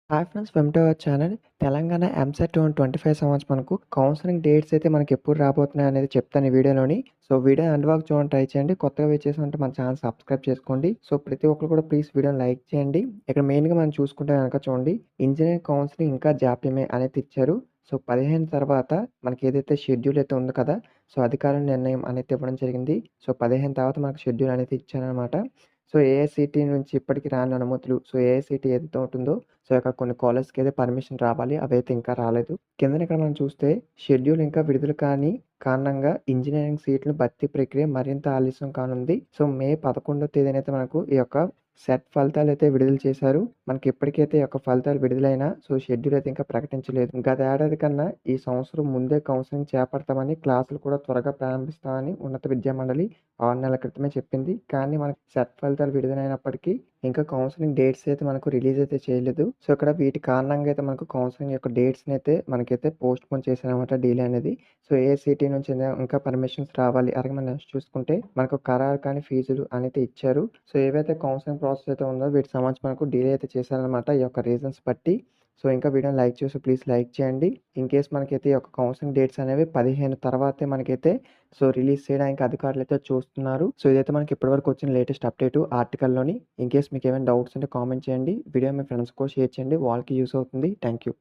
Hi friends, welcome to our channel. Telangana EAMCET 2025 సంవత్సరం మనకు counselling dates అయితే మనకి ఎప్పుడు రాబోతున్నాయి అనేది చెప్తాను ఈ వీడియోలోని. సో వీడియో ఎండ్ వరకు చూడండి, ట్రై చేయండి. కొత్తగా వచ్చేసి ఉంటే మన ఛానల్ సబ్స్క్రైబ్ చేసుకోండి. సో ప్రతి ఒక్కరు కూడా ప్లీజ్ వీడియోని లైక్ చేయండి. ఇక్కడ మెయిన్గా మనం చూసుకుంటే కనుక చూడండి, ఇంజనీరింగ్ కౌన్సిలింగ్ ఇంకా జాప్యమే అనేది ఇచ్చారు. సో 15 తర్వాత మనకి ఏదైతే షెడ్యూల్ అయితే ఉందో కదా, సో అధికారుల నిర్ణయం అనేది ఇవ్వడం జరిగింది. సో 15 తర్వాత మనకు షెడ్యూల్ అనేది ఇచ్చారనమాట. సో ఏఐసీటీ నుంచి ఇప్పటికి రాని అనుమతులు, సో ఏఐసీటీ ఏదైతే ఉంటుందో, సో ఇక కొన్ని కాలేజ్‌కి అయితే పర్మిషన్ రావాలి. అవైతే ఇంకా రాలేదు. కిందన ఇక్కడ మనం చూస్తే షెడ్యూల్ ఇంకా విడుదల కాని కారణంగా ఇంజినీరింగ్ సీట్ల భర్తీ ప్రక్రియ మరింత ఆలస్యం కానుంది. సో మే 11వ తేదీనైతే మనకు ఈ యొక్క సెట్ ఫలితాలైతే విడుదల చేశారు. మనకి ఇప్పటికైతే ఈ యొక్క ఫలితాలు విడుదలైనా సో షెడ్యూల్ అయితే ఇంకా ప్రకటించలేదు. గత ఏడాది కన్నా ఈ సంవత్సరం ముందే కౌన్సెలింగ్ చేపడతామని, క్లాసులు కూడా త్వరగా ప్రారంభిస్తామని ఉన్నత విద్యామండలి 6 నెలల క్రితమే చెప్పింది. కానీ మనకి సెట్ ఫలితాలు విడుదలైనప్పటికీ ఇంకా కౌన్సెలింగ్ డేట్స్ అయితే మనకు రిలీజ్ అయితే చేయలేదు. సో ఇక్కడ వీటి కారణంగా అయితే మనకు కౌన్సెలింగ్ యొక్క డేట్స్‌ని అయితే మనకైతే పోస్ట్‌పోన్ చేశారన్నమాట, డిలే అనేది. సో ఏఐసీటీ నుంచి ఇంకా పర్మిషన్స్ రావాలి. అలాగే మనం నెక్స్ట్ చూసుకుంటే మనకు ఖరారు కాని ఫీజులు అనేది ఇచ్చారు. సో ఏవైతే కౌన్సెలింగ్ ప్రాసెస్ అయితే ఉందో వీటికి సంబంధించి మనకు డిలే అయితే చేశారన్నమాట ఈ యొక్క రీజన్స్ బట్టి. సో ఇంకా వీడియోని లైక్ చేసి ప్లీజ్ లైక్ చేయండి. ఇన్‌కేస్ మనకైతే ఈ యొక్క కౌన్సెలింగ్ డేట్స్ అనేవి 15 తర్వాతే మనకైతే సో రిలీజ్ చేయడానికి అధికారులైతే చూస్తున్నారు. సో ఇదైతే మనకి ఇప్పటివరకు వచ్చిన లేటెస్ట్ అప్డేట్ ఆర్టికల్‌లోని. ఇన్‌కేస్ మీకు ఏమైనా డౌట్స్ ఉంటే కామెంట్ చేయండి. వీడియో మీ ఫ్రెండ్స్ కూడా షేర్ చేయండి. వాళ్ళకి యూజ్ అవుతుంది. Thank you.